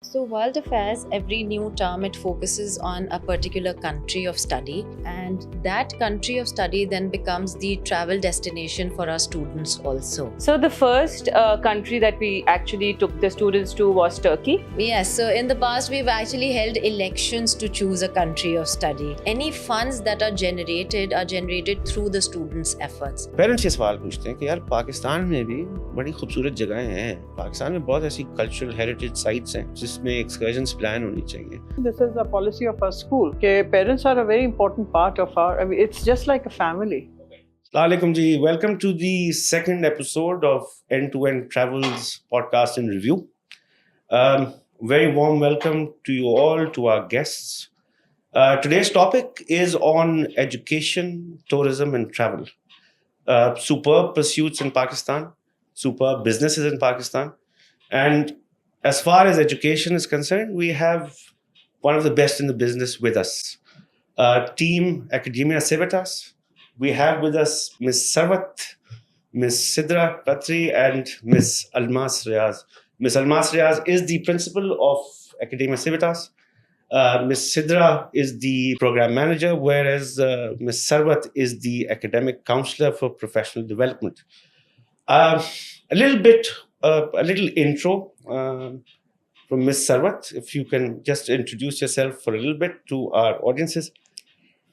So, World Affairs, every new term, it focuses on a particular country of study, and that country of study then becomes the travel destination for our students also. So the first country that we actually took the students to was Turkey. Yes, so in the past, we've actually held elections to choose a country of study. Any funds that are generated through the students' efforts. Parents ये सवाल पूछते हैं कि यार पाकिस्तान में भी बड़ी खूबसूरत जगहें हैं, पाकिस्तान में बहुत ऐसी कल्चरल हेरिटेज साइट्स हैं जिसमें एक्सकर्जन्स प्लान होनी चाहिए. This is a policy of our school. Okay, parents are a very important part of our. I mean, it's just like a family. Assalamu alaikum ji. Welcome to the second episode of End-to-End Travels podcast and review. Very warm welcome to you all, to our guests. Today's topic is on education, tourism, and travel. Superb pursuits in Pakistan, superb businesses in Pakistan, and as far as education is concerned, we have one of the best in the business with us. Team Academia Civitas. We have with us Ms. Sarwat, Ms. Sidra Khatri, and Ms. Almas Riaz. Ms. Almas Riaz is the principal of Academia Civitas. Ms. Sidra is the program manager, whereas Ms. Sarwat is the academic counselor for professional development. A little intro from Ms. Sarwat, if you can just introduce yourself for a little bit to our audiences.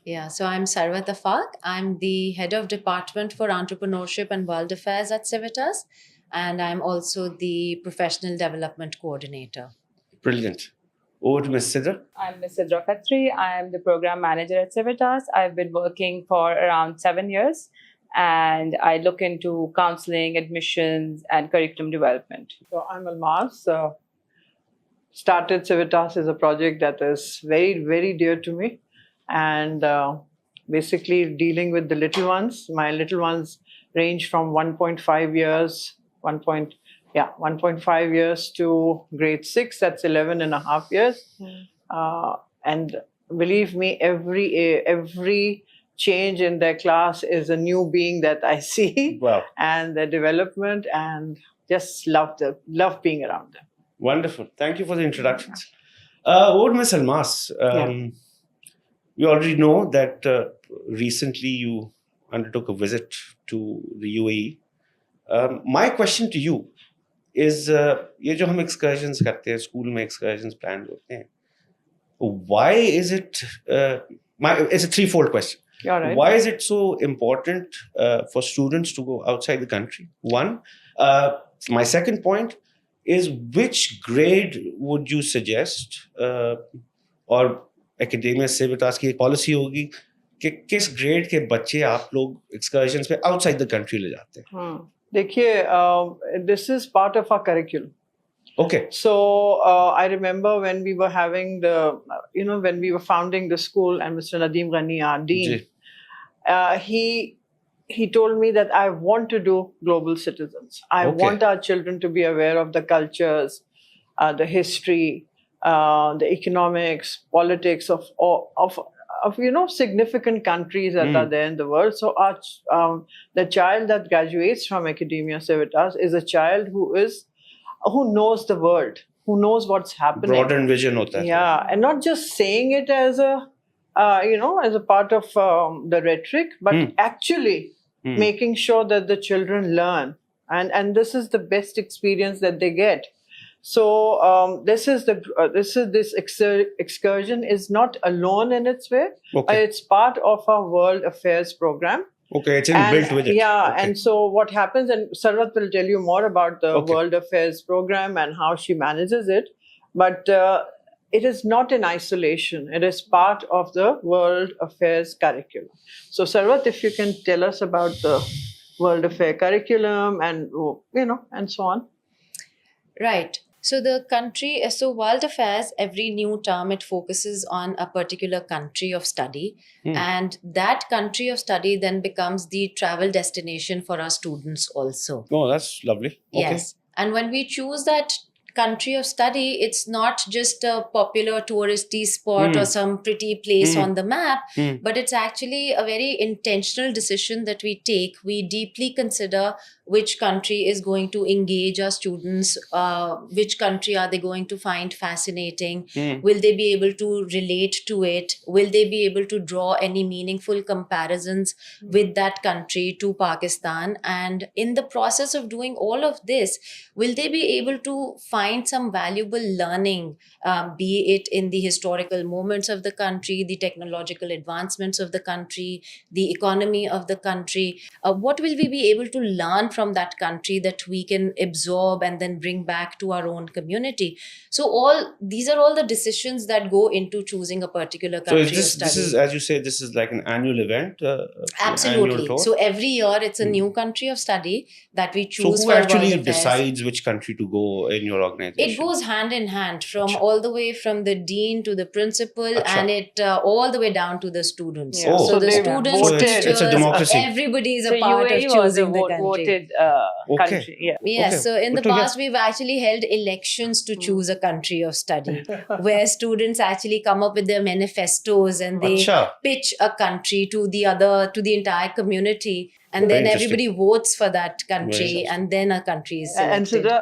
Yeah, so I'm Sarwat Afaq. I'm the head of department for entrepreneurship and world affairs at Civitas, and I'm also the professional development coordinator. Brilliant. Over to Ms. Sidra. I'm Ms. Sidra Khatri. I am the program manager at Civitas. I've been working for around 7 years, and I look into counseling, admissions, and curriculum development. So I'm Almas. Started Civitas as a project that is very, very dear to me, and basically dealing with the little ones. My little ones range from 1.5 years, 1.5 years to grade 6. That's 11 and a half years. And believe me, every change in their class is a new being that I see. Wow. And their development, and just love being around them. Wonderful. Thank you for the introductions. Over to Ms. Almas. We already know that recently you undertook a visit to the UAE. My question to you is, ये जो हम excursions करते हैं, school में excursions planned होते हैं, why is it, it's a threefold question. You're right. Why is it so important for students to go outside the country? One. My second point is, which grade would you suggest, or Academia Civitas की एक policy होगी कि किस grade के बच्चे आप लोग excursions पे outside the country ले जाते हैं? देखिए, this is part of our curriculum. Okay. So I remember when we were having when we were founding the school, and Mr. Nadeem Ghani, our dean, he told me that I want to do global citizens. I want our children to be aware of the cultures, the history, the economics, politics of significant countries that are there in the world. So the child that graduates from Academia Civitas is a child who knows the world, who knows what's happening. Broadened vision hota hai. Yeah, and not just saying it as a as a part of the rhetoric, but actually making sure that the children learn, and this is the best experience that they get. So this excursion is not alone in its way. It's part of our World Affairs program. Okay, it's inbuilt with it. Yeah, okay. And so what happens, and Sarwat will tell you more about the World Affairs program and how she manages it, but it is not in isolation. It is part of the World Affairs curriculum. So Sarwat, if you can tell us about the World Affairs curriculum and and so on. Right. So World Affairs, every new term, it focuses on a particular country of study, and that country of study then becomes the travel destination for our students also. Oh, that's lovely. Okay. Yes. And when we choose that country of study, it's not just a popular touristy spot or some pretty place on the map, but it's actually a very intentional decision that we take. We deeply consider which country is going to engage our students, which country are they going to find fascinating, will they be able to relate to it, will they be able to draw any meaningful comparisons with that country to Pakistan, and in the process of doing all of this, will they be able to find some valuable learning, be it in the historical moments of the country, the technological advancements of the country, the economy of the country. What will we be able to learn from that country that we can absorb and then bring back to our own community? So all these are all the decisions that go into choosing a particular So country is this, of study. this is, as you say, this is like an annual event? Absolutely. Annual tour? So every year it's a new country of study that we So choose who for actually world affairs. decides which country to go in your organization? It goes hand in hand from Acha. all the way from the dean to the principal, Acha. and it all the way down to the students. Yeah. Oh. So the they students, So it's teachers, a democracy. everybody is So a part UAE of was a choosing the country. voted Okay. country. Yeah. Yes, Okay, so in good the to hear. past, we've actually held elections to choose a country of study, where students actually come up with their manifestos and they Acha. pitch a country to the entire community, and Very then interesting. everybody votes for that Very country, interesting. and then a country is And selected.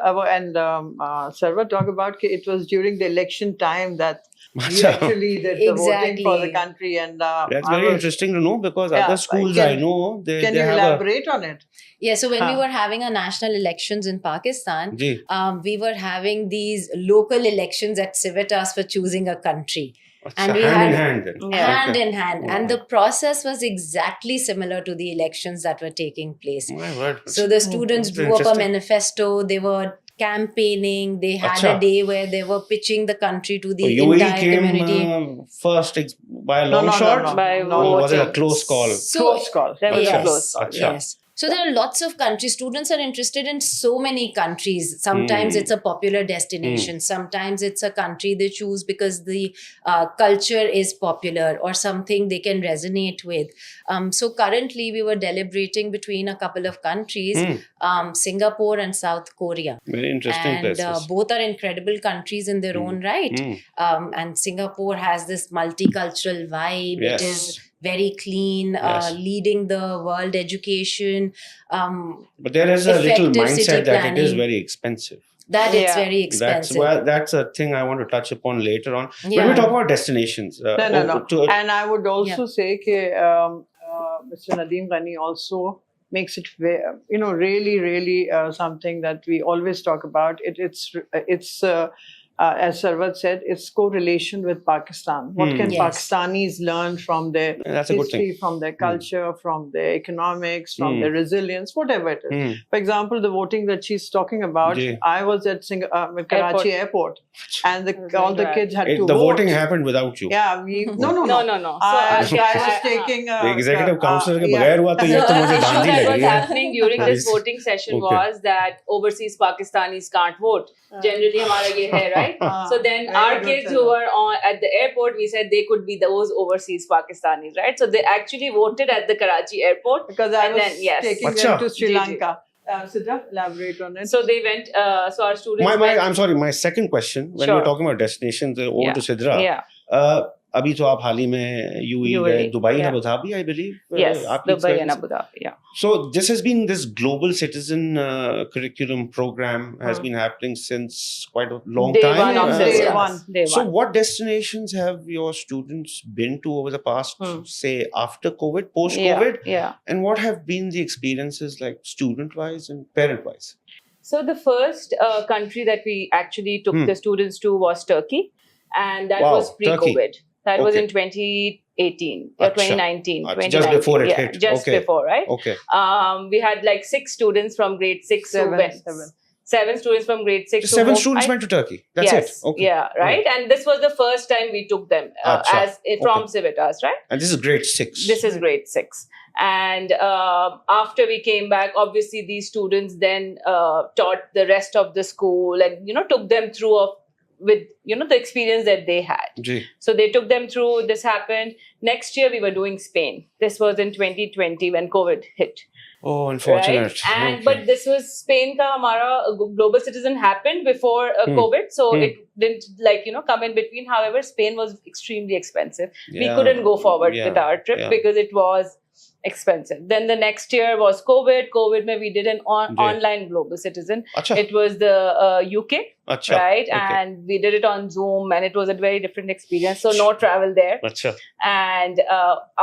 Sarva talk about it was during the election time that you Acha. actually did the voting for the Exactly. country. And That's I very was- interesting to know, because Yeah, other schools can- I know, they Can you have elaborate on it? Yeah, so when we Huh. were having our national elections in Pakistan, Ji. we were having these local elections at Civitas for choosing a country. Acha, And we hand in had- hand then. Yeah. Hand Okay. in hand, and the process was exactly similar to the elections that were taking place. My word. So the students That's drew up a interesting. manifesto, they were campaigning, they had Acha. a day where they were pitching the country to the So UAE entire came community. first by a No, long no, no, shot? no. By No, Or was it a voting. close call? So, Close call. That was a yes, close call. Acha. yes. So there are lots of countries. Students are interested in so many countries. Sometimes it's a popular destination. Sometimes it's a country they choose because the culture is popular or something they can resonate with. So currently we were deliberating between a couple of countries, Singapore and South Korea. Very interesting And places. both are incredible countries in their own right. And Singapore has this multicultural vibe. Yes. It is very clean, Yes. leading the world education. But there is a little effective city mindset that it is planning. very expensive. That it's Yeah. very expensive. That's a thing I want to touch upon later on. When Yeah. we talk about destinations, No. And I would also say that Mr. Nadeem Ghani also makes it really, really something that we always talk about. It's as Sarwat said, it's correlation with Pakistan. What can Yes. Pakistanis learn from their that's a good history, thing. from their culture, from their economics, from their resilience, whatever it is. For example, the voting that she's talking about, Ji. I was at Karachi Airport, and all the kids had to The vote. voting happened without you. Yeah, No. So I was I- taking The executive counselor के yeah. बगैर हुआ तो ये तो मुझे The issue धांधी that लग was रही है. happening during this Please. voting session Okay. was that overseas Pakistanis can't vote. Generally, हमारा ये है, right? So then Very our good, kids sir. who were at the airport, we said they could be those overseas Pakistanis, right? So they actually voted at the Karachi airport. Because I And was then, yes. taking Acha. them to Sri Ji, ji. Lanka. Sidha, elaborate on it. So they went. So our students. My, went, I'm sorry, my second question, when Sure. we're talking about destinations, over Yeah. to Sidra. Yeah. अभी तो आप हाल ही में UAE UAE, गए, Dubai and yeah. Abu Dhabi, I believe. Yes, आपकी Dubai and experience? Abu Dhabi. Yeah. So this has been this global citizen curriculum program has been happening since quite a long Day time. one of Day systems. one. Day So one. what destinations have your students been to over the past, say, after COVID, post-COVID? Yeah. And what have been the experiences like student-wise and parent-wise? So the first country that we actually took the students to was Turkey, and that Wow, was pre-COVID. That was Okay. in 2018 or Acha. 2019. Acha, just before it yeah, hit. Just Okay. before, right? Okay. We had like 6 students from grade 6 who went. Seven students from grade 6. So 7 students went to Turkey. That's yes, it. Okay. Yeah, right. And this was the first time we took them Acha. from Okay. Civitas, right? And this is grade 6. This is grade 6. And after we came back, obviously these students then taught the rest of the school and, took them through with, the experience that they had. Ji. So they took them through, this happened. Next year we were doing Spain. This was in 2020 when COVID hit. Oh, unfortunate. Right? And Okay. but this was Spain ka hamara global citizen happened before COVID, so it didn't come in between. However, Spain was extremely expensive. We Yeah. couldn't go forward Yeah. with our trip Yeah. because it was expensive. Then the next year was COVID. COVID mein we did an ji. online Global Citizen. अच्छा It was the UK, अच्छा right? okay. And we did it on Zoom, and it was a very different experience. So no travel there. अच्छा And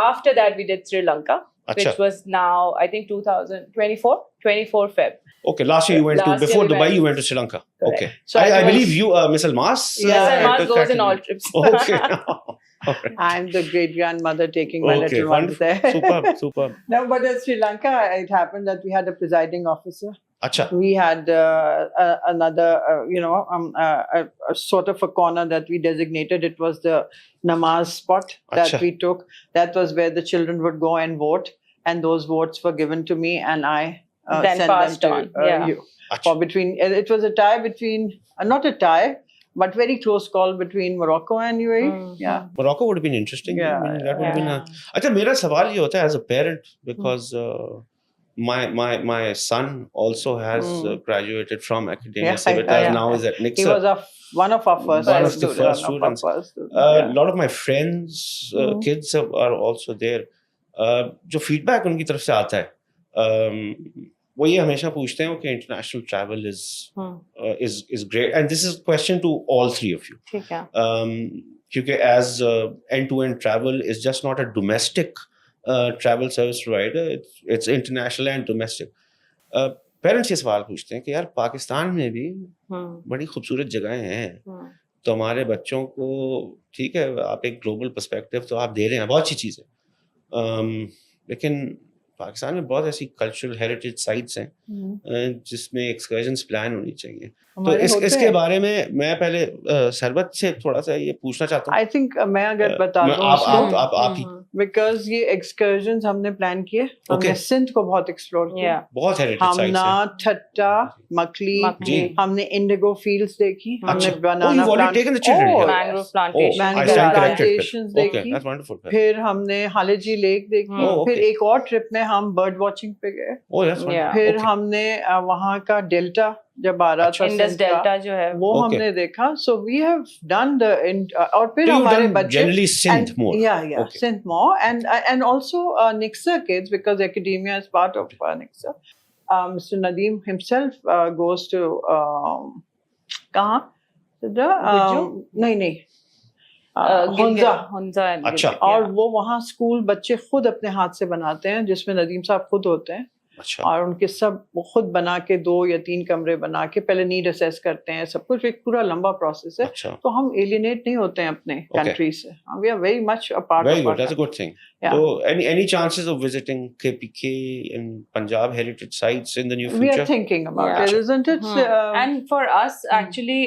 after that, we did Sri Lanka, अच्छा which was now I think 24 Feb. okay. Last year you went to Last year before we Dubai. went. You went to Sri Lanka. Correct. Okay. So I it was- believe you, Miss Almas. Yeah, Salman took goes that in all in- trips. Okay. Alright. I'm the great grandmother taking my Okay, little ones wonderful. there. Superb, superb. No, but at Sri Lanka, it happened that we had a presiding officer. Acha. We had another, a sort of a corner that we designated. It was the namaz spot that Acha. we took. That was where the children would go and vote, and those votes were given to me, and I Then sent passed them on, to yeah. you. Acha. Or between, it was a tie between, not a tie, but very close call between Morocco and UAE. Mhm. Yeah. Morocco would have been interesting. Yeah, I mean, that would have been a. Yeah. अच्छा मेरा सवाल ये होता है as a parent because my son also has graduated from academia. Yeah, Civitas yeah. now is at He NIXA. was one of our first One of the students. first One of our students. first students, A yeah. lot of my friends, kids are also there. जो feedback उनकी तरफ से आता है, वो ये हमेशा पूछते हैं कि international travel is great, and this is a question to all three of you. ठीक है. क्योंकि as end-to-end travel is just not a domestic travel service provider, it's international and domestic. Parents ये सवाल पूछते हैं कि यार पाकिस्तान में भी बड़ी खूबसूरत जगहें हैं, तो हमारे बच्चों को ठीक है आप एक ग्लोबल पर्सपेक्टिव तो आप दे रहे हैं, बहुत अच्छी चीज़ है, लेकिन पाकिस्तान में बहुत ऐसी कल्चरल हेरिटेज साइट्स हैं जिसमें एक्सकर्जन्स प्लान होनी चाहिए. तो हमारे होते इसके हैं। बारे में मैं पहले सरबत से थोड़ा सा ये पूछना चाहता हूँ. I think मैं अगर बता दूं आप ही because ये excursions हमने प्लान किए, हमने सिंध को बहुत एक्सप्लोर किया. Yeah. बहुत हेरिटेज साइट्स हमना हैं. ठट्टा मकली जी. हमने इंडिगो फील्ड्स देखी, हमने अच्छा. Oh, banana you've already taken the children here. Mangrove plantation. I Mangrove stand corrected. plantations Okay, देखी. that's wonderful. फिर हमने हालेजी लेक देखी. Oh, okay. फिर एक और ट्रिप में हम बर्ड वॉचिंग पे गए. Oh, that's wonderful. Yeah. फिर Okay. हमने वहाँ का डेल्टा जब आ रहा था Indus सिंध का, Delta जो है. वो Okay. हमने देखा. So we have done the और फिर So you've हमारे done बच्चे generally Sindh more. Yeah, Okay. Sindh more, and also NIXA kids, because academia is part of NIXA. Mr. Nadeem himself goes to कहाँ? नहीं Hunza. Hunza and अच्छा. Gilgit, और yeah. वो वहाँ स्कूल बच्चे खुद अपने हाथ से बनाते हैं, जिसमें नदीम साहब खुद होते हैं, अच्छा. और उनके सब वो खुद बना के 2 या 3 कमरे बना के पहले नीड असेस करते हैं, सब कुछ एक पूरा लंबा प्रोसेस है. अच्छा. तो हम एलिनेट नहीं होते हैं अपने Okay. कंट्री से. We are very much a part Very of good. That's a good thing. Yeah. So, any chances of visiting KPK and Punjab heritage sites in the near We future? are thinking about Yeah. it, isn't it? And for us, actually,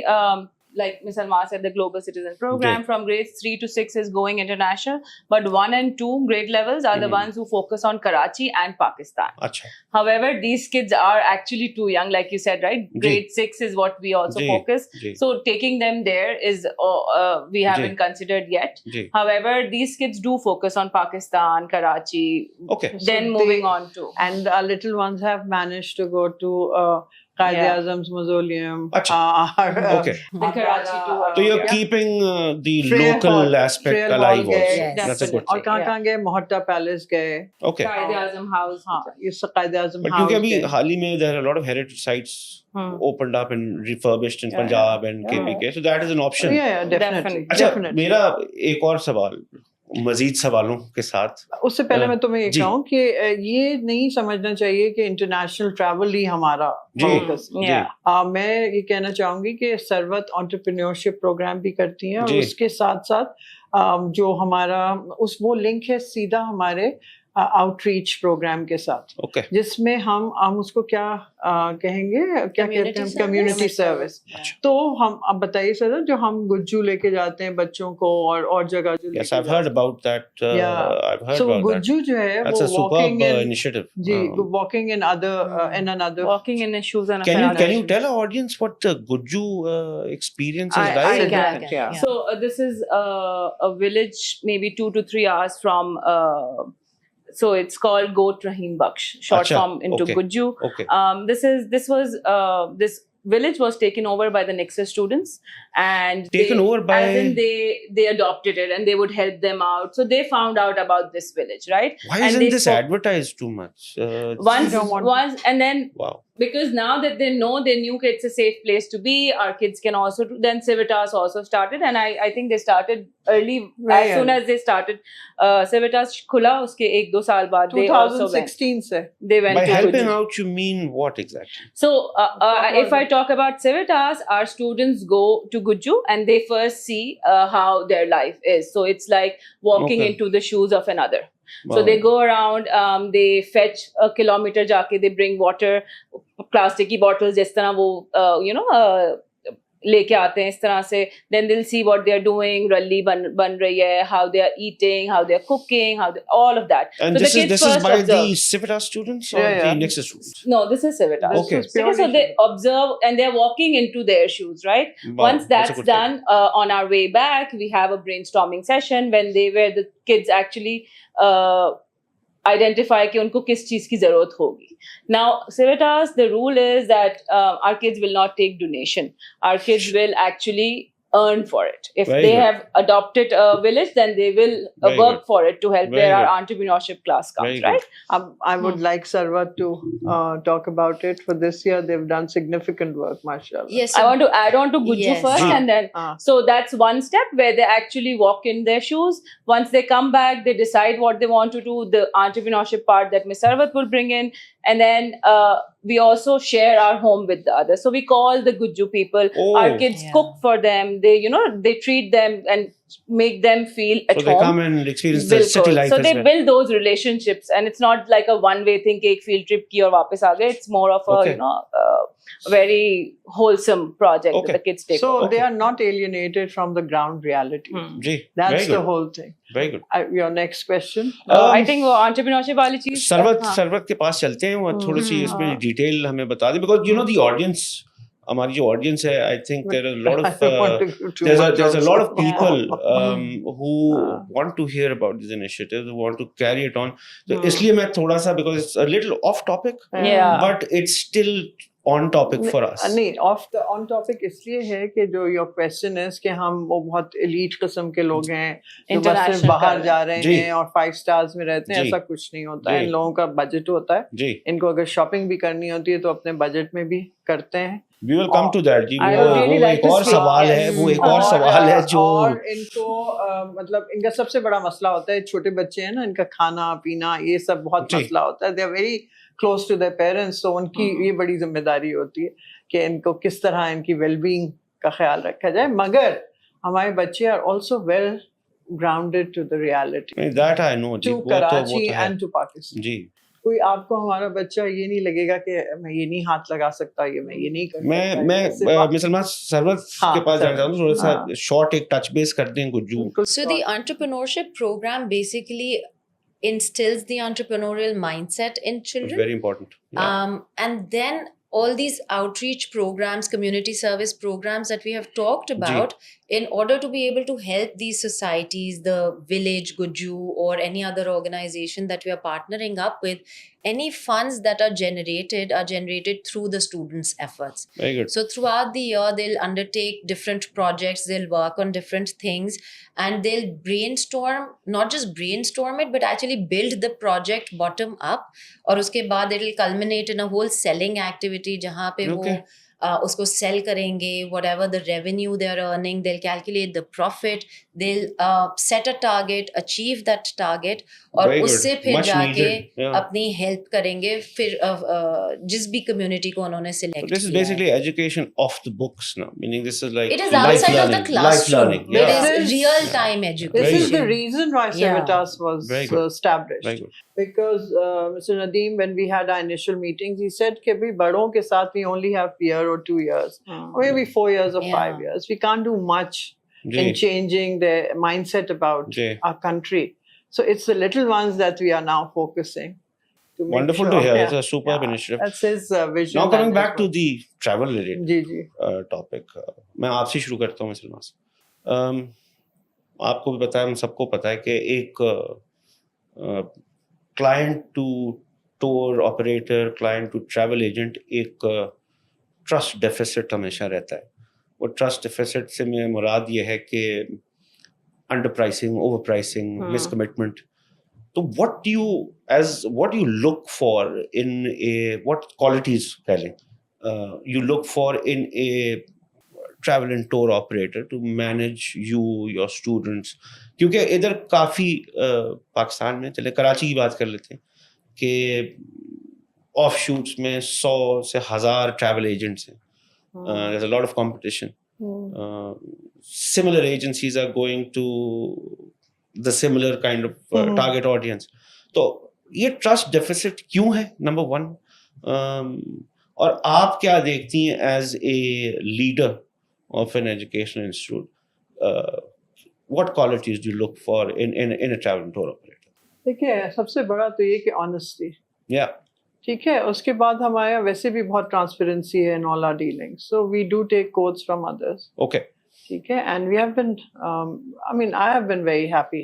like Ms. Alma said, the Global Citizen Program Okay. from grades 3 to 6 is going international, but 1 and 2 grade levels are the ones who focus on Karachi and Pakistan. अच्छा. However, these kids are actually too young, like you said, right? Grade 6 is what we also Ji, focus. ji. So taking them there is we haven't considered yet. जी. However, these kids do focus on Pakistan, Karachi, Okay. then So moving they- on to. And our little ones have managed to go to Qaid Yeah. Azam's mausoleum. Acha. Okay. The Karachi too. So you're Yeah. keeping the Trail local hall- aspect Trail alive hall also. गए. Yes. That's a good और thing. कहाँ Yeah. कहाँ गए? Mohatta palace गए. Okay. Qaid Azam House. हाँ, ये Qaid Azam But House क्योंकि अभी गए. हाल ही में there are a lot of heritage sites opened up and refurbished in Yeah, Punjab and yeah. KPK. So that is an option. Yeah, definitely. Definitely. अच्छा, Definitely. मेरा एक और सवाल मजीद सवालों के साथ. उससे पहले मैं तुम्हें ये जी. कहूँ कि ये नहीं समझना चाहिए कि इंटरनेशनल ट्रैवल ही हमारा जी. फोकस है. Yeah. मैं ये कहना चाहूंगी कि सरवत एंटरप्रेन्योरशिप प्रोग्राम भी करती हैं, और जी. उसके साथ साथ जो हमारा वो लिंक है सीधा हमारे आउटरीच प्रोग्राम के साथ, Okay. जिसमें हम उसको क्या कहेंगे, क्या कहते हैं, Community community service. Service. Yeah. तो हम अब बताइए सर, जो हम गुज्जू लेके जाते हैं बच्चों को और जगह जो Yes, लेके I've heard about that. Yeah. I've heard So about that. Gujju जो है That's वो a superb walking in initiative. Ji walking in another Walking in the shoes and a Can you tell our audience what the Guju experience is I like? can. Yeah. So this is a village, maybe 2 to 3 hours from. So it's called Goat Rahim Baksh, short Acha, form into okay. Guju. Okay. This village was taken over by the NIXA students, and Taken over by- as in they adopted it and they would help them out. So they found out about this village, right? Why And isn't they this spoke- advertised too much? once and then Wow. because now that they know, they knew it's a safe place to be. Our kids can also do. Then Civitas also started, and I think they started early. As soon as they started, Civitas khula uske 1-2 saal baad they also went. 2016 se. They went By to helping Gujarat. out, you mean what exactly? So, if I talk about Civitas, our students go to Guju and they first see how their life is. So it's like walking Okay. into the shoes of another. Wow. So they go around, they fetch a kilometer jaake, they bring water, plastic की bottles जिस तरह वो लेके आते हैं इस तरह से. Then they'll see what they're doing, Ralli बन रही है, how they are eating, how they're cooking, all of that. And so this the is kids this is first by observe. the Civitas students or Yeah, the yeah. Nexus students? No, this is Civitas. Okay. This is purely So they observe and they're walking into their shoes, right? Wow, Once that's a that's good thing. done, on our way back, we have a brainstorming session where the kids actually identify कि उनको किस चीज की जरूरत होगी. Now, Civitas, the rule is that our kids will not take donation. Our kids will actually earn for it. If Very they good. have adopted a village, then they will Very work good. for it to help Very where our good. entrepreneurship class comes, Very good. right? I would like Sarvat to talk about it. For this year, they've done significant work, mashallah. Yes. I want to add on to Guju Yes. first, Ji. and then Ah. so that's one step where they actually walk in their shoes. Once they come back, they decide what they want to do. The entrepreneurship part that Ms. Sarvat will bring in, and then we also share our home with the others. So we call the Guju people. Oh. Our kids Yeah. cook for them. They treat them and make them feel at So they home. come and experience the बिल्कुल. city life So as they well. build those relationships, and it's not like a one-way thing. कि एक field trip की और वापस आ गए. It's more of a Okay. very wholesome project Okay. that the kids take. So over. they are not alienated from the ground reality. Ji, That's very the good. whole thing. Very good. Your next question? I think वो entrepreneurship वाली चीज. सरवत के पास चलते हैं वो थोड़ी सी इसमें detail हमें बता दें because you know the audience हमारी जो ऑडियंस है I think there are lot I of don't want to go too there's much a lot of also. people who want to hear about these initiatives who want to carry it on so इसलिए मैं थोड़ा सा because it's a little off topic Yeah. but it's still on topic for us नहीं on topic इसलिए है कि जो your question है कि हम वो बहुत एलीट किस्म के लोग हैं जो बस सिर्फ International बाहर कर जा रहे जी। हैं और 5 स्टार्स में रहते हैं जी। ऐसा कुछ नहीं होता है जी। इन लोगों का बजट होता है जी इनको अगर शॉपिंग भी करनी होती है तो अपने बजट में भी करते हैं we will come to that ji I वो would really वो like एक to और see- सवाल है yes. वो एक और सवाल है जो और इनको मतलब इनका सबसे बड़ा मसला होता है छोटे बच्चे हैं ना इनका खाना पीना ये सब बहुत जी। मसला होता है they are very close to their parents तो उनकी ये बड़ी जिम्मेदारी होती है कि इनको किस तरह इनकी वेलबींग का ख्याल रखा जाए मगर हमारे बच्चे are also well grounded to the reality that I know जी टू वो कराची तो है एंड टू पाकिस्तान जी कोई आपको हमारा बच्चा ये नहीं लगेगा कि मैं ये नहीं हाथ लगा सकता ये मैं ये नहीं कर सकता मैं ऐसे बात- मुसलमान सरवत हाँ, के पास जाना सरवत, चाहता हूँ थोड़ा सा हाँ। शॉर्ट एक टच बेस करते हैं गुज्जू बिल्कुल So the entrepreneurship program basically instills the entrepreneurial mindset in children. very important yeah. And then all these outreach programs, community service programs that we have talked about, in order to be able to help these societies, the village, Guju, or any other organization that we are partnering up with, any funds that are generated through the students' efforts. very good So throughout the year, they'll undertake different projects, they'll work on different things, and they'll brainstorm, not just brainstorm it, but actually build the project bottom up. और उसके बाद it will culminate in a whole selling activity जहाँ पे Okay. वो उसको sell करेंगे, whatever the revenue they are earning, they'll calculate the profit, they'll set a target, achieve that target, और Very good. उससे फिर Much जाके needed. Yeah. अपनी help करेंगे फिर जिस भी community को उन्होंने So select this is किया है. basically education off the books now, meaning this is like It is life outside of the learning, life classroom. learning. It Yeah. is This is- real-time This education. is the reason why Yeah. Civitas was Very good. established. Very good. Because Mr. Nadeem, when we had our initial meetings, he said कि भाई बड़ों के साथ we only have year or 2 years, or maybe 4 years or Yeah. 5 years. We can't do much in जी changing the mindset about जी our country. So it's the little ones that we are now focusing. To make wonderful sure, to hear. yeah. It's a superb Yeah. initiative. That's his vision. Now coming and back to his the travel related work. जी जी. Topic मैं आपसे शुरू करता हूँ mister मास आपको भी पता है हम सबको पता है कि एक client to tour operator client to travel agent एक ट्रस्ट डेफिसिट हमेशा रहता है वो ट्रस्ट डेफिसिट से मैं मुराद ये है कि under pricing, over pricing, miss commitment. तो what do you look for in what qualities पहले you look for in a travel and tour operator to manage your students? क्योंकि इधर काफ़ी पाकिस्तान में, चले कराची की बात कर लेते हैं कि ऑफ शूट्स में 100 से 1000 ट्रैवल एजेंट्स हैं. There's a lot of competition. Similar agencies are going to the similar kind of target audience. तो ये ट्रस्ट डेफिसिट क्यों है, नंबर 1. और आप क्या देखती हैं as a leader of an educational institute? What qualities do you look for in a travel tour operator? देखिए, सबसे बड़ा तो ये कि ऑनेस्टी. या ठीक है, उसके बाद हमारे यहाँ वैसे भी बहुत ट्रांसपेरेंसी है in all our dealing, so we do take codes from others. Okay. ठीक है, and we have been, I have been very happy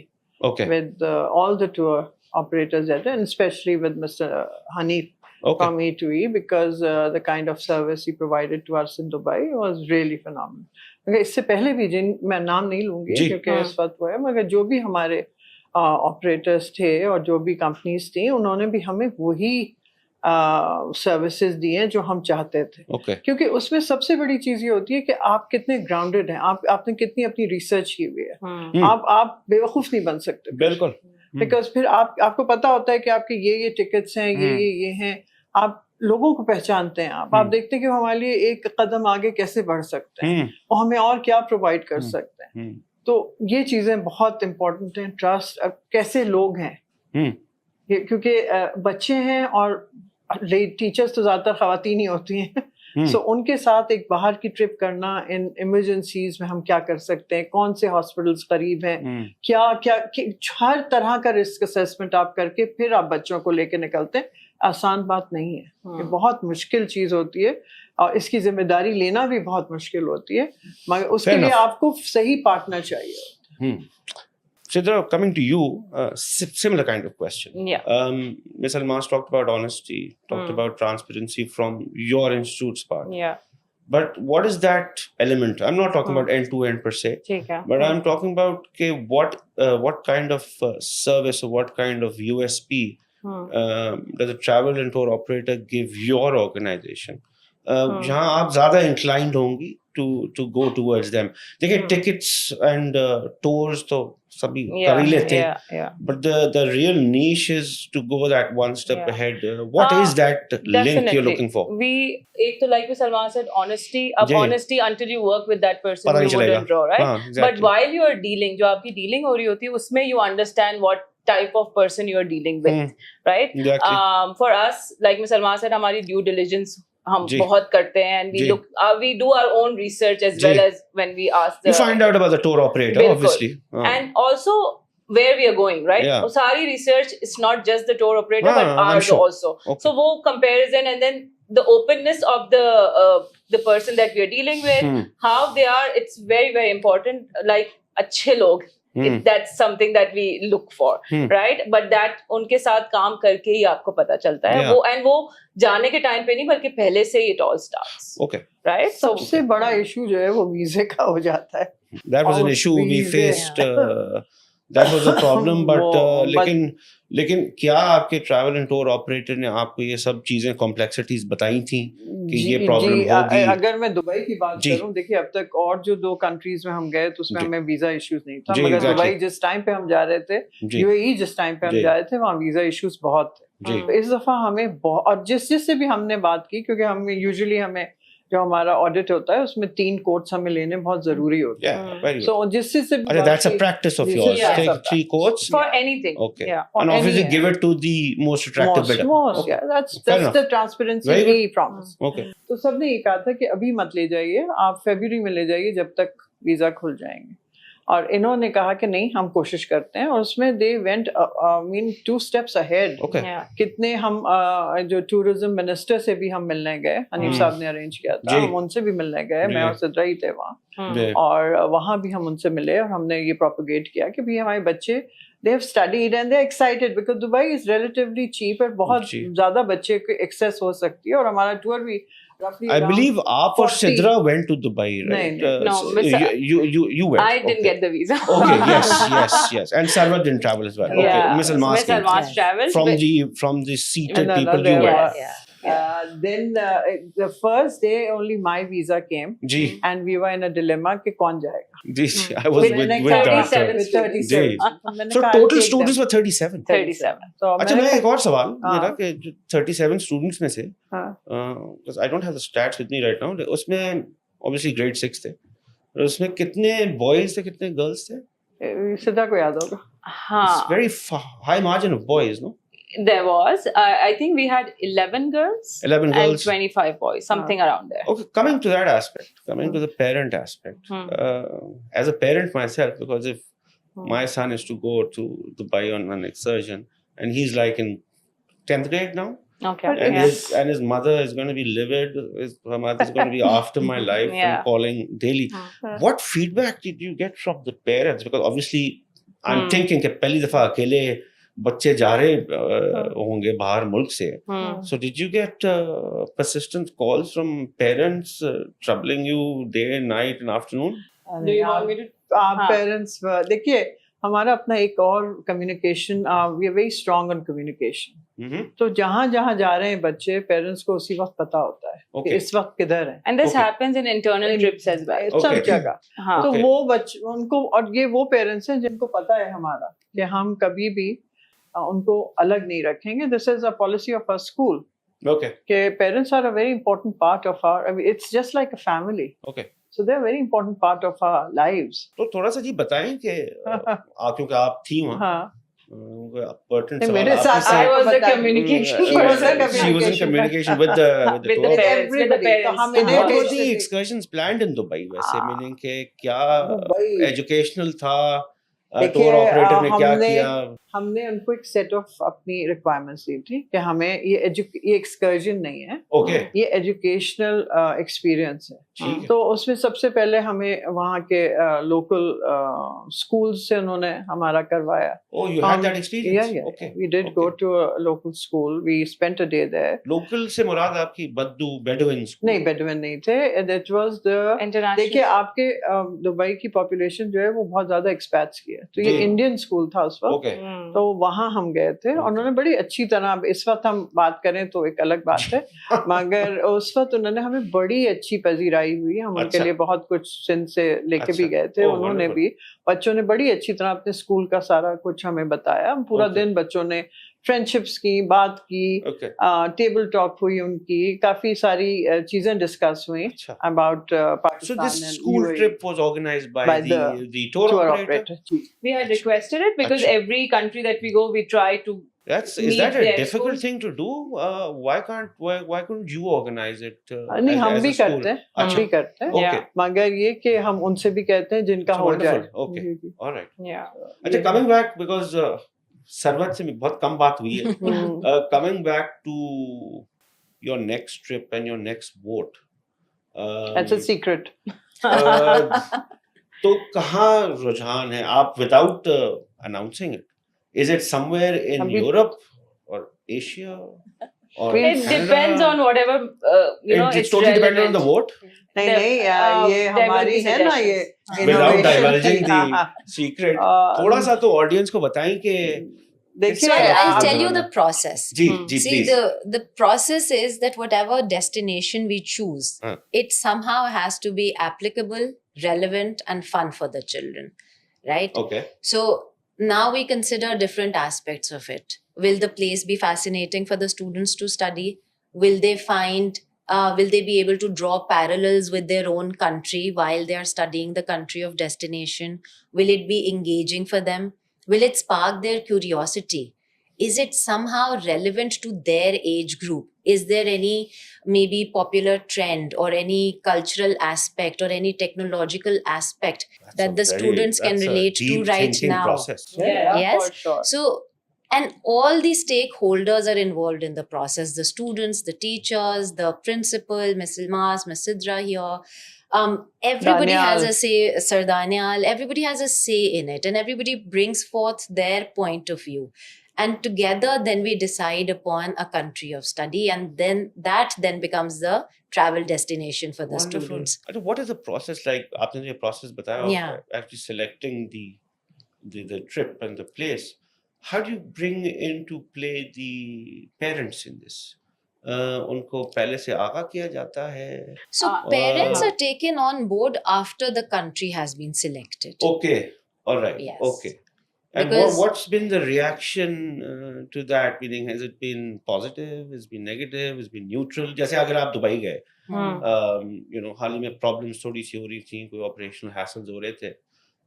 with all the tour operators there, and especially with Mr. Hanif from E2E, because the kind of service he provided to us in Dubai was really phenomenal. Okay, इससे पहले भी मैं नाम नहीं लूंगी क्योंकि इस वक्त वो है, मगर जो भी हमारे ऑपरेटर्स थे और जो भी कंपनीज थी, उन्होंने भी हमें वही सर्विसेज दिए जो हम चाहते थे. क्योंकि उसमें सबसे बड़ी चीज ये होती है कि आप कितने ग्राउंडेड हैं, आपने कितनी अपनी रिसर्च की हुई है. आप बेवकूफ नहीं बन सकते. बिल्कुल. बिकॉज फिर आपको पता होता है कि आपके ये टिकट्स हैं, ये हैं, आप लोगों को पहचानते हैं. आप देखते हैं कि हमारे लिए एक कदम आगे कैसे बढ़ सकते हैं और हमें और क्या प्रोवाइड कर सकते हैं. तो ये चीजें बहुत इंपॉर्टेंट हैं. ट्रस्ट, कैसे लोग हैं, क्योंकि बच्चे हैं और टीचर्स तो ज्यादातर खवातीन ही होती हैं. सो उनके साथ एक बाहर की ट्रिप करना, इन इमरजेंसीज में हम क्या कर सकते हैं, कौन से हॉस्पिटल्स करीब हैं, क्या हर तरह का रिस्क असेसमेंट आप करके फिर आप बच्चों को लेके निकलते हैं. आसान बात नहीं है, ये बहुत मुश्किल चीज होती है और इसकी जिम्मेदारी लेना भी बहुत मुश्किल होती है, मगर उसके लिए आपको सही पार्टनर चाहिए. Sidra, coming to you, similar kind of question. Yeah. Ms. Almas talked about honesty, talked about transparency from your institute's part. Yeah. But what is that element? I'm not talking about end-to-end per se, but I'm talking about what kind of service or what kind of USP does a travel and tour operator give your organization? जहाँ आप ज़्यादा inclined होंगी to go towards them. देखिए, tickets and tours तो सभी कर ही लेते हैं, but the real niche is to go that one step ahead. What is that link you're looking for? एक तो like Salman said, honesty. अब honesty until you work with that person, you wouldn't draw, right? Exactly. But while you are dealing, जो आपकी dealing हो रही होती है, उसमें you understand what type of person you are dealing with, right? Exactly. For us, like Ms. Salman said, हमारी due diligence हम बहुत करते हैं, and we do our own research as well as when we ask you find out about the tour operator, obviously, and also where we are going, right? So सारी research is not just the tour operator but ours also. So वो comparison, and then the openness of the person that we are dealing with, how they are, it's very very important. Like अच्छे लोग, that's something that we look for, right? But that उनके साथ काम करके ही आपको पता चलता है. वो जाने के टाइम पे नहीं, बल्कि पहले से ही it all starts. Okay. Right? सबसे बड़ा इशू जो है वो वीजे का हो जाता है. That was an issue we faced. That was a problem, but लेकिन क्या आपके ट्रैवल एंड टूर ऑपरेटर ने आपको ये सब चीजें कॉम्प्लेक्सिटीज बताई थी कि ये प्रॉब्लम होगी? अगर मैं दुबई की बात करूं, देखिए अब तक और जो 2 कंट्रीज में हम गए तो उसमें हमें वीजा इश्यूज नहीं था, मगर दुबई जिस टाइम पे हम जा रहे थे, यूएई जिस टाइम पे हम जा रहे थे, वहाँ वीजा इश्यूज बहुत थे. तो इस दफा हमें और जिससे भी हमने बात की, क्योंकि हम यूजुअली हमें जो हमारा ऑडिट होता है उसमें 3 कोट्स हमें लेने बहुत जरूरी होते हैं. सो जिससे से that's a practice of yours. Take 3 quotes for anything. Okay. And obviously give it to the most attractive bidder. Okay. That's the transparency we promise. Okay. तो सबने ये कहा था कि अभी मत ले जाइए, आप फरवरी में ले जाइए जब तक वीजा खुल जाएंगे. और इन्होंने कहा कि नहीं, हम कोशिश करते हैं, और उसमें दे वेंट 2 steps ahead. कितने हम जो टूरिज्म मिनिस्टर से भी हम मिलने गए, हनीफ साहब ने अरेंज किया था, हम उनसे भी मिलने गए, मैं और सिद्रा ही थे वहाँ, और वहाँ भी हम उनसे मिले और हमने ये प्रोपेगेट किया कि भाई हमारे बच्चे they have studied and they're excited because Dubai is relatively cheap और बहुत ज़्यादा बच्चे को एक्सेस हो सकती है, और हमारा टूर भी roughly I around believe Aap or 40. Sidra went to Dubai, right? No, no, so Miss- you went. I didn't okay. get the visa. Okay, yes. And Sarwat didn't travel as well. Yeah. Okay, Miss Almas Miss came. Almas Yes. traveled. From the seated No, people they you were- were. Yes. Then the first day only my visa came, Ji, and we were in a dilemma कि कौन जाएगा. ji, I was With with मैंने that. कहा, 37 with students. 37. जी. तो मैंने So कहा, total I'll take students them. were 37. 37. तो अच्छा मैंने मैं एक और सवाल हाँ. मेरा कि जो 37 स्टूडेंट्स में से हाँ. because I don't have the stats with me right now, उसमें obviously grade 6 थे और उसमें कितने boys थे कितने girls थे? सीधा को याद होगा. It's Huh. very high margin of boys, no? There was. I think we had 11 girls 11 and girls. 25 boys, something around there. Okay, coming to that aspect, coming to the parent aspect. As a parent myself, because if my son is to go to Dubai on an excursion and he's like in 10th grade now, Okay. and Yeah. his mother is going to be livid, her mother is going to be after my life Yeah. and calling daily. What feedback did you get from the parents? Because obviously I'm thinking कि पहली दफा अकेले बच्चे जा रहे होंगे बाहर मुल्क से. So did you get persistent calls from parents troubling you day, night and afternoon? Do you want me to? Our हाँ. parents were, देखिए हमारा अपना एक और communication, we are very strong on communication. Mm-hmm. तो जहाँ जहाँ जा रहे हैं बच्चे, पेरेंट्स को उसी वक्त पता होता है कि Okay. इस वक्त किधर है. And this Okay. happens in internal trips as well. Okay. सब जगह. हाँ. तो Okay. वो बच्चे उनको, और ये वो पेरेंट्स हैं जिनको पता है हमारा कि हम कभी भी उनको अलग नहीं रखेंगे. This is a policy of a school Okay. कि parents are a very important part of our, it's just like a family, Okay. So they are very important part of our lives. तो थोड़ा सा जी बताएं कि क्योंकि आप थी वहाँ हाँ, pertinent नहीं, सवाल मेरे आपके साथ साथ- I was the बताइए. communication She was person. a She was in communication with the With the tour guide. parents. With the Everybody. तो parents. हम So इन्हें what were भेजते the थे. excursions planned in Dubai वैसे, meaning कि क्या Dubai, educational था, देखिए, tour operator ने क्या हमने- किया? हमने उनको एक सेट ऑफ अपनी रिक्वायरमेंट्स दी थी कि हमें ये एक्सकर्जन नहीं है, Okay, ये एजुकेशनल एक्सपीरियंस है. ठीक है. तो उसमें सबसे पहले हमें वहाँ के लोकल स्कूल से उन्होंने हमारा करवाया. Oh, you had that experience? Okay. We did go to a local school. We spent a day there. Local से मुराद आपकी बद्दू Bedouin school? नहीं, बेडविन नहीं थे. That was the, International. देखिए आपके दुबई की पॉपुलेशन जो है वो बहुत ज्यादा एक्सपैट्स की है, तो ये जी. इंडियन स्कूल था उस वक्त. Okay. तो वहाँ हम गए थे और उन्होंने बड़ी अच्छी तरह, अब इस वक्त हम बात करें तो एक अलग बात है, मगर उस वक्त उन्होंने हमें बड़ी अच्छी पजीराई हुई. हम उनके अच्छा. लिए बहुत कुछ सिंध से लेके भी अच्छा. गए थे. Oh, उन्होंने wonderful. भी, बच्चों ने बड़ी अच्छी तरह अपने स्कूल का सारा कुछ हमें बताया. हम पूरा Okay. दिन बच्चों ने फ्रेंडशिप्स की बात की, Okay. टेबल टॉक हुई उनकी, काफी सारी चीजें डिस्कस हुई अच्छा. About So Pakistan this and school UAE. trip was organized by, By the tour tour operator? operator. We had requested it because Achha. every country that we go, we try to. Is Meet that a their difficult schools. thing to do? Why couldn't you organize it? नहीं, as हम a भी school? करते हैं, हम अच्छा. भी करते हैं. Okay. Yeah. मगर ये कि हम उनसे भी कहते हैं जिनका अच्छा, हो wonderful. जाए. Okay. जी, जी. All right. Yeah. अच्छा, coming back because सरवत से बहुत कम बात हुई है. हम्म. Coming back to your next trip and your next boat. That's a secret. तो कहाँ रुझान है आप without announcing it? Is it somewhere in अभी- Europe or Asia or It Canada? depends on whatever It's it's totally dependent on the relevant. vote. नहीं There- नहीं, ये there will हमारी be है ना ये suggestions. Without innovation divulging थी. हाँ, हाँ. the secret. Uh, थोड़ा सा तो ऑडियंस को बताएं कि देखिए, So I'll आप- tell you the process. जी Hmm. जी See, please the process is that whatever destination we choose, it somehow has to be applicable, relevant, and fun for the children, right? Okay So now we consider different aspects of it. Will the place be fascinating for the students to study? Will they find, will they be able to draw parallels with their own country while they are studying the country of destination? Will it be engaging for them? Will it spark their curiosity? Is it somehow relevant to their age group? Is there any maybe popular trend or any cultural aspect or any technological aspect that the students can relate to right now? Yeah, Yes. for sure. So, and all the stakeholders are involved in the process: the students, the teachers, the principal, Miss Ilmas, Miss Sidra here. Everybody has a say, Sir Danial, everybody has a say in it, and everybody brings forth their point of view. and together then we decide upon a country of study, and then that then becomes the travel destination for the Wonderful. students. अच्छा, what is the process like? आपने जो process बताया of Yeah. actually selecting the trip and the place. How do you bring into play the parents in this? उनको पहले से आगाह किया जाता है? So parents Uh, are taken on board after the country has been selected. Okay, all right. Yes. Okay. And Because- what's been the reaction to that? Meaning, has it been positive? Has it been negative? Has it been neutral? जैसे अगर आप Dubai गए, हाल ही में problems थोड़ी सी हो रही थी, कोई operational hassles हो रहे थे.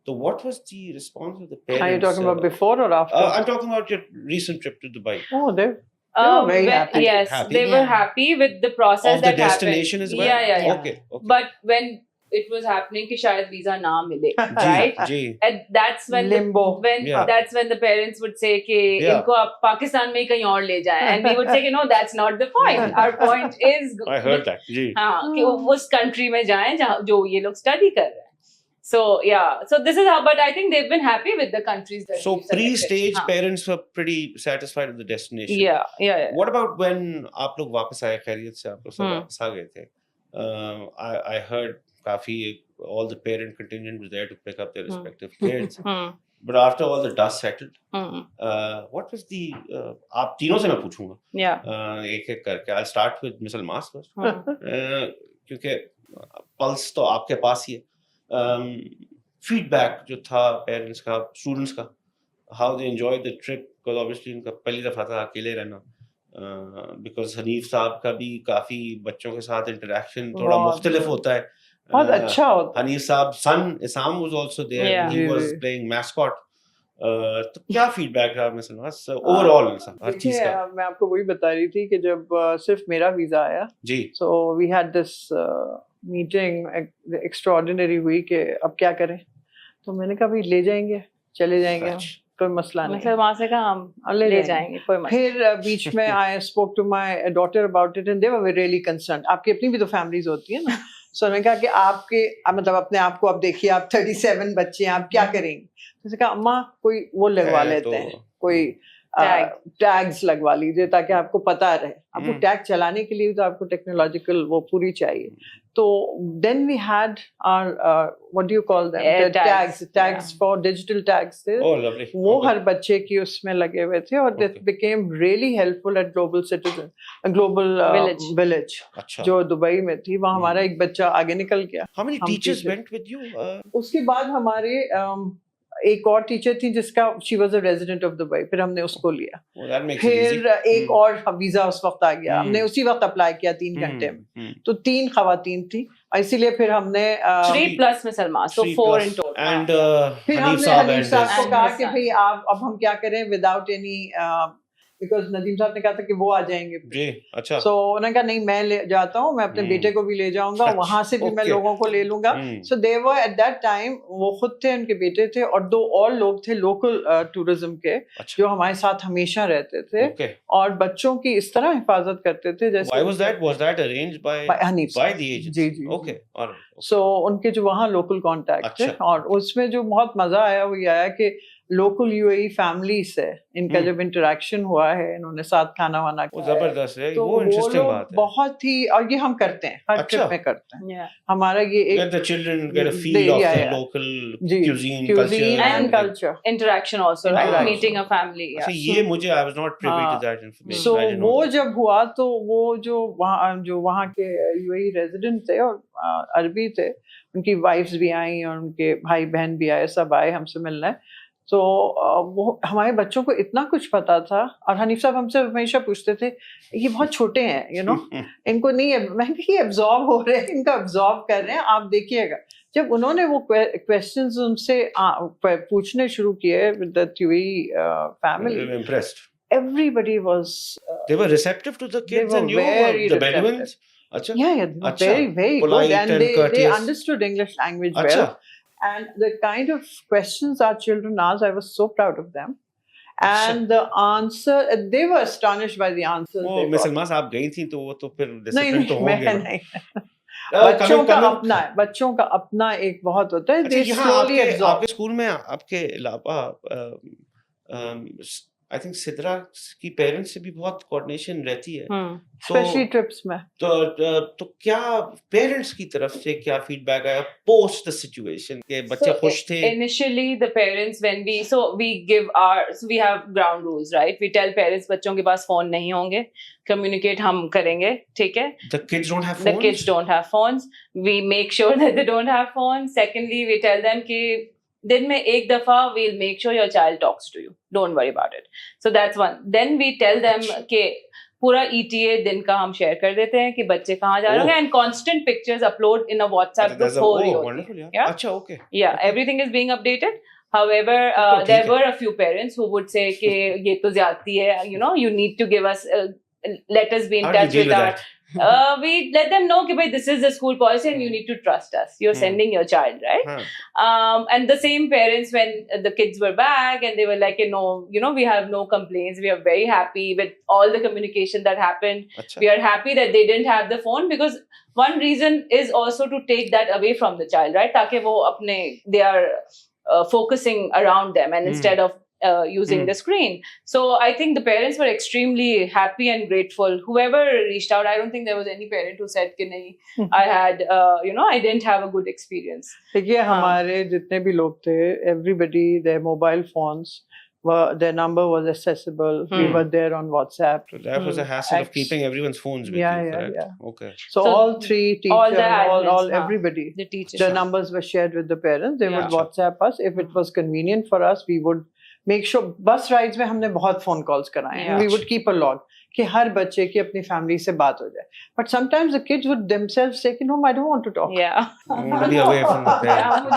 So what was the response of the parents? Are you talking about before or after? I'm talking about your recent trip to Dubai. Oh, they were very happy. Yes, Happy. they were Yeah. happy with the process Of the that destination happened. as well? Yeah. Okay. But when it was happening कि शायद visa ना मिले, जी, right? Ji. And that's when Limbo. Yeah. that's when the parents would say कि Yeah. इनको आप पाकिस्तान में ही कहीं और ले जाएं, and we would say कि no, that's not the point. Our point is I heard that. जी. हाँ कि वो उस country में जाएं जहाँ जो ये लोग study कर रहे हैं. So this is how. But I think they've been happy with the countries that. So we've selected. pre-stage हाँ. parents were pretty satisfied with the destination. Yeah. What about when आप लोग वापस आए खैरियत से आप लोग सब Hmm. वापस आ गए थे? I heard काफी all the parent contingent was there to pick up their respective kids. But after all the dust settled, what was the आप तीनों से मैं पूछूंगा Yeah. एक एक करके. I'll start with Miss Almas first. क्योंकि पल्स तो आपके पास ही है. फीडबैक जो था पेरेंट्स का, स्टूडेंट्स का, how they enjoyed the trip, because obviously उनका पहली दफा था अकेले रहना. बिकॉज हनीफ साहब का भी काफी बच्चों के साथ इंटरेक्शन थोड़ा बहुत मुख्तलिफ होता है. बहुत अच्छा होता है. Hanif sahab son Isam was also there, Yeah. He was जी. Playing mascot. तो क्या फीडबैक रहा मिस अलमास ओवरऑल हर चीज देखिए, का? मैं आपको वही बता रही थी कि जब सिर्फ मेरा वीजा आया, जी. so we had this meeting extraordinary हुई कि अब क्या करें. तो मैंने कहा भाई ले जाएंगे, चले जाएंगे हम, Fetch. कोई मसला नहीं. मतलब वहाँ से कहा हम ले ले जाएंगे. जाएंगे, कोई मसला फिर बीच में I spoke to my daughter about it and they were really concerned. आपकी अपनी भी तो फैमिलीज होती है ना. सो मैंने कहा कि आपके मतलब अपने आप को, आप देखिए आप 37 बच्चे हैं, आप क्या करेंगे. तो मैंने कहा अम्मा कोई वो लगवा लेते हैं, कोई टैग्स लगवा लीजिए ताकि आपको पता रहे. आपको टैग चलाने के लिए तो आपको टेक्नोलॉजिकल वो पूरी चाहिए. तो then we had our what do you call them, tags for digital tags थे. Oh, lovely. वो Okay. हर बच्चे की उसमें लगे हुए थे और that Okay. Became really helpful at global citizen, global village अच्छा. जो दुबई में थी. वहाँ हमारा एक बच्चा आगे निकल गया. How many हम teachers teachers- went with you? उसके बाद हमारे एक और टीचर थी जिसका she was a resident of Dubai, फिर हमने उसको लिया. Well, that makes it easy. फिर एक और वीजा उस वक्त आ गया. हम्म. हमने उसी वक्त अप्लाई किया 3 घंटे में. Hmm. तो 3 खवातीन थी, इसीलिए फिर हमने 3 plus में Salman, so 3 4 plus. in total. And फिर Hanif हमने Saab हनीफ and साहब को his- कहा And कि his भाई आप अब हम क्या करें विदाउट एनी, बिकॉज नदीम साहब ने कहा था कि वो आ जाएंगे. जी. अच्छा. सो उन्होंने कहा नहीं मैं ले जाता हूँ, मैं अपने हम्म. बेटे को भी ले जाऊंगा, अच्छा, वहां से भी मैं okay. लोगों को ले लूंगा. Hmm. So they were at that time, वो खुद थे, उनके बेटे थे और 2 और लोग थे लोकल टूरिज्म के अच्छा. जो हमारे साथ हमेशा रहते थे Okay. और बच्चों की इस तरह हिफाजत करते थे जैसे. Why was that? Was that arranged by Hanif by the agency? Ji, ji, Okay. All right. Okay. सो उनके जो वहाँ लोकल कॉन्टैक्ट थे. अच्छा. और उसमें जो बहुत मजा आया वो ये आया कि लोकल यूएई फैमिली से इनका हम्म. जब इंटरेक्शन हुआ है, इन्होंने साथ खाना वाना वो खाया है, जबरदस्त है. तो वो इंटरेस्टिंग लोग बात है. बहुत ही, और ये हम करते हैं हर अच्छा. ट्रिप में करते हैं. Yeah. हमारा ये Let एक the children get a They- feel of yeah, the yeah. local ji, cuisine, cuisine culture. and and culture. Interaction also, right? Interaction. Meeting a family. Yeah. अच्छा, ये मुझे I was not privy हाँ. to that information. So I didn't वो know that. जब हुआ तो वो जो वहाँ के यूएई रेजिडेंट थे और अरबी थे, उनकी वाइफ्स भी आई और उनके भाई बहन भी आए, सब आए हमसे मिलने. तो वो हमारे बच्चों को इतना कुछ पता था. और हनीफ साहब हमसे हमेशा पूछते थे ये बहुत छोटे हैं, यू नो, इनको नहीं, मैं ये एब्जॉर्ब हो रहे हैं, इनका एब्जॉर्ब कर रहे हैं, आप देखिएगा. जब उन्होंने वो क्वेश्चंस उनसे पूछने शुरू किए with the UAE family, I'm impressed. everybody was They were receptive to the kids were and you, very the receptive. Bedouins. अच्छा. yeah, they were Acha. very Polite good and and they courteous. understood English language अच्छा. well. And the kind of questions our children asked, I was so proud of them. And the answer, they were astonished by the answers. वो they miss got. Almas आप गई थी तो वो तो फिर नहीं डिसिप्लिन तो नहीं, मैं होंगे ना. नहीं. बच्चों coming- का coming- अपना है, बच्चों का अपना एक बहुत होता है. अच्छा, They यहाँ slowly आपके absorb. आपके स्कूल में आपके अलावा आई थिंक सिद्रा की पेरेंट्स से भी बहुत कोऑर्डिनेशन रहती है, स्पेशली ट्रिप्स में। तो क्या पेरेंट्स की तरफ से क्या फीडबैक आया पोस्ट द सिचुएशन के बच्चे खुश थे? Initially, the parents, when we have ground rules, right? We tell parents बच्चों के पास फोन नहीं होंगे, communicate हम करेंगे, ठीक है? The kids don't have The phones? kids don't have phones. We make sure that they don't have phones. Secondly, we tell them कि दिन में एक दफा we'll make sure your child talks to you. Don't worry about it. So that's one. Then we tell them कि पूरा ETA दिन का हम शेयर कर देते हैं कि बच्चे कहाँ जा रहे हैं, and constant pictures upload in a WhatsApp group हो रही होती wonderful, है. yeah. अच्छा, okay. Yeah, everything is being updated. However, तो there ठीक है। were a few parents who would say कि ये तो ज्यादती है, you need to give us, let us be in How do you touch deal with with our. that? We let them know कि भाई this is the school policy and you need to trust us. You're sending your child, right? हाँ, And the same parents when the kids were back and they were like, we have no complaints. We are very happy with all the communication that happened. अच्छा, We are happy that they didn't have the phone because one reason is also to take that away from the child, right? ताकि वो they are focusing around them and instead of using the screen. So I think the parents were extremely happy and grateful. Whoever reached out, I don't think there was any parent who said कि नहीं, I had, I didn't have a good experience. देखिए हमारे जितने भी लोग थे, everybody, their mobile phones their number was accessible. We were there on WhatsApp. so that was a hassle of X. keeping everyone's phones with Yeah, you, yeah, correct? yeah. Okay. So all three teachers, all the admins, everybody, The teachers. the numbers were shared with the parents. They would Yeah. WhatsApp us. If it was convenient for us, we would make sure. Bus rides में हमने बहुत phone calls कराए. Yeah. We would keep a log कि हर बच्चे की अपनी family से बात हो जाए. But sometimes the kids would themselves say, "No, I don't want to talk." Yeah. I want to be away from the parents.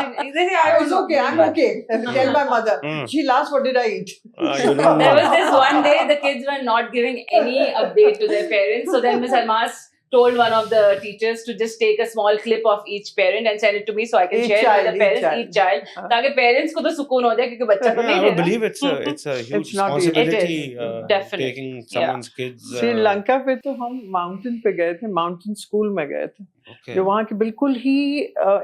It's okay. I'm okay. Tell my mother. She asked, "What did I eat?" You don't There know. was this one day the kids were not giving any update to their parents. So then Miss Almas told one of the teachers to just take a small clip of each parent and send it to me so I can Each share it child, with the parents, each child. ताकि parents को तो सुकून हो जाए क्योंकि बच्चा तो Yeah, नहीं I दे would रहा. believe it's a huge It's not easy. responsibility. It is, definitely. Taking someone's kids. Sri Lanka पे तो हम माउंटेन पे गए थे, माउंटेन स्कूल में गए थे, Okay. जो वहाँ के बिल्कुल ही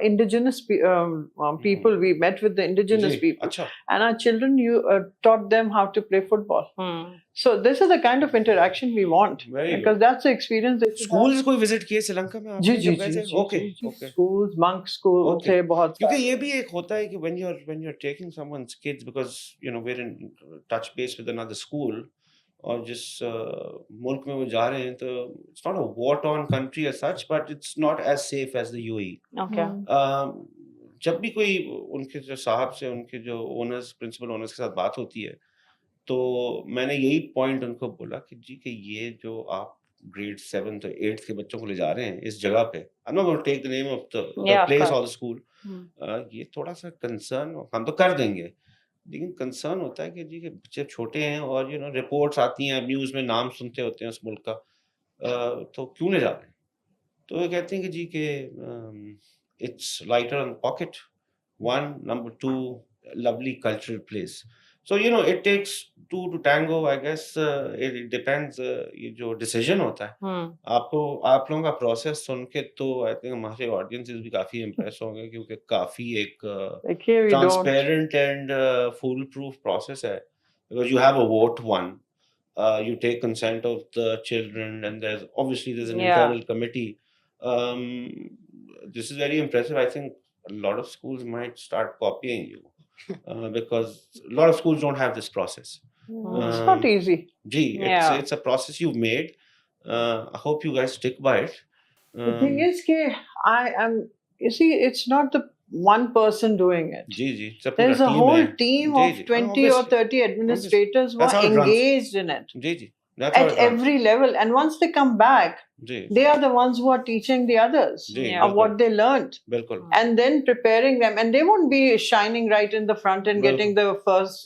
indigenous people. We met with the indigenous ji, people, अच्छा. and our children taught them how to play football. So this is the kind of interaction we want, Very because that's the experience they should have. Schools कोई visit किए श्रीलंका में जी आपने जी जब गए जी थे? Okay, okay. schools, monk school Okay. थे बहुत क्योंकि सारे. ये भी एक होता है कि when you're taking someone's kids, because we're in touch base with another school और जिस मुल्क में वो जा रहे हैं, तो it's not a war-torn country as such, but it's not as safe as the UAE. Okay. जब भी कोई उनके जो साहब से, उनके जो ओनर्स, प्रिंसिपल ओनर्स के साथ बात होती है, तो मैंने यही पॉइंट उनको बोला कि जी कि ये जो आप ग्रेड 7th और 8th के बच्चों को ले जा रहे हैं इस जगह पे, I'm not going to take the name of the Yeah, of place course. or the school, ये थोड़ा सा कंसर्न हम तो कर देंगे, लेकिन कंसर्न होता है कि जी के बच्चे छोटे हैं और रिपोर्ट्स आती हैं, न्यूज़ में नाम सुनते होते हैं उस मुल्क का, तो क्यों ले जा रहे हैं? तो वो कहते हैं कि जी के it's lighter on pocket, one, number two, lovely cultural place. So it takes two to tango, I guess. It depends. ये जो decision होता है, आप लोगों का process सुन के तो I think हमारे audiences भी काफी impress होंगे, क्योंकि काफी एक Here we don't. transparent and foolproof process है, because you have a vote one. You take consent of the children, and there's an Yeah. internal committee. This is very impressive. I think a lot of schools might start copying you, because a lot of schools don't have this process. It's not easy. Gee, Yeah. it's a process you've made. I hope you guys stick by it. The thing is that you see, it's not the one person doing it. Ji, it's a There's पूरा a team whole है. team ji, of ji. 20 or Obviously. 30 administrators who That's are how it runs. engaged in it ji. That's how at it runs. every level. And once they come back, ji, they are the ones who are teaching the others ji, Yeah. of what they learned, बिल्कुल. and then preparing them. And they won't be shining right in the front and Well- getting the first,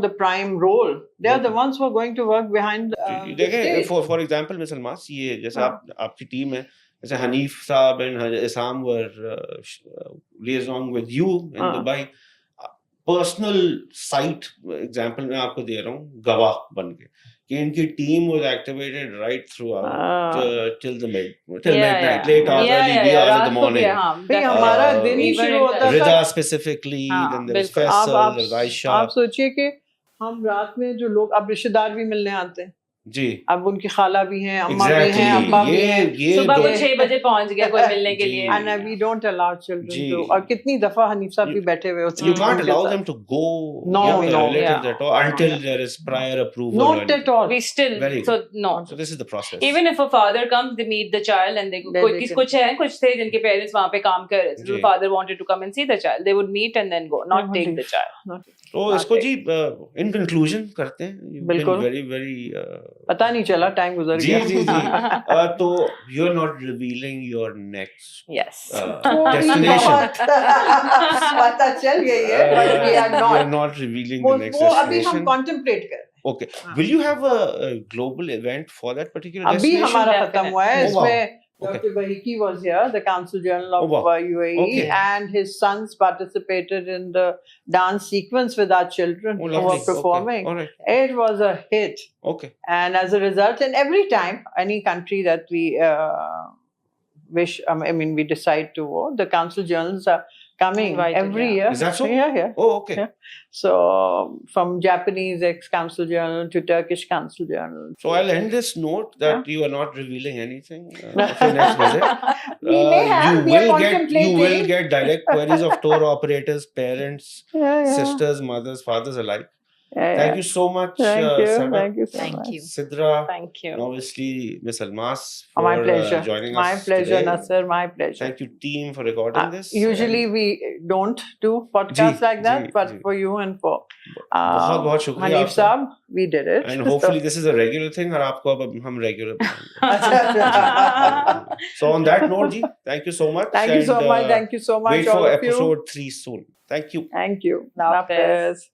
the prime role. They are the ones who are going to work behind the देखें, stage. for example, Miss Almas, ये जैसे हाँ. आपकी team है, जैसे हनीफ साहब and Isam were liaison with you in हाँ. Dubai. Personal site example मैं आपको दे रहा हूँ, गवाह बन के, कि इनकी team was activated right throughout till midnight, late hours, early wee hours of the morning. भाई हमारा दिन ही We were शुरू in होता Rida था. specifically, हाँ, then there was बिल्कुल. Faisal, आप there was Aisha. सोचिए कि हम रात में जो लोग अब रिश्तेदार भी मिलने आते हैं, जी अब उनकी खाला भी हैं, अम्मा भी एग्जैक्टली हैं, अब्बा भी हैं, ये सुबह को दो- 6 बजे पहुंच गया कोई मिलने के जी। लिए। and we don't allow children ji. to. और कितनी दफा हनीफ साहब भी You- बैठे हुए होते you हैं can't उनके allow साथ. them to go No, with their no, relatives yeah. at all until there is prior approval or Not anything. at all. We still, Very so no. So this is the process. Even if a father comes, they meet the child and they go. They can- कुछ थे जिनके parents वहाँ पे काम कर रहे थे. So the ji. father wanted to come and see the child. They would meet and then go, not take the child. Not- तो इसको जी in conclusion करते हैं. You've been बिल्कुल। very very पता नहीं चला, टाइम गुजर जी गया. जी जी तो you're not revealing your next Yes. थोड़ी destination. बहुत पता चल गई है, but we are You're not. not revealing the वो next वो अभी हम destination. contemplate कर रहे हैं. Okay. Will you have a global event for that particular अभी destination? हमारा खत्म हुआ है. Oh, wow. इसमें Okay. Dr. Bahiki was here, the Consul General Oh, of wow. UAE, Okay. and his sons participated in the dance sequence with our children Oh, who lovely. were performing. Okay. All right. It was a hit. Okay. And as a result, and every time any country that we we decide to go, the council journals are coming Invited, every yeah. year. Is that so? Yeah, yeah. Oh, okay. Yeah. So from Japanese ex-council journal to Turkish council journal. So I'll end this note that you are not revealing anything of your next visit. We may have. We are You will contemplating. get direct queries of tour operators, parents, Yeah. sisters, mothers, fathers alike. Yeah, Thank you so much, Thank you. Sabah, Thank you so Thank much. you. Sidra, Thank you. and obviously Miss Almas for My pleasure. joining My us pleasure, today. Nasser. My pleasure. Thank you, team, for recording this. Usually we don't do podcasts ji, like that, ji, but ji. for you and for बहुत शुक्रिया Hanif आपका. Saab, we did it. And hopefully this is a regular thing और आपको अब हम regular बनाएंगे. अच्छा. So on that note, ji, thank you so much. Thank you so and, much. Thank you so much, Wait for all of you. episode 3 soon. Thank you. Thank you. Nafis. Nafis.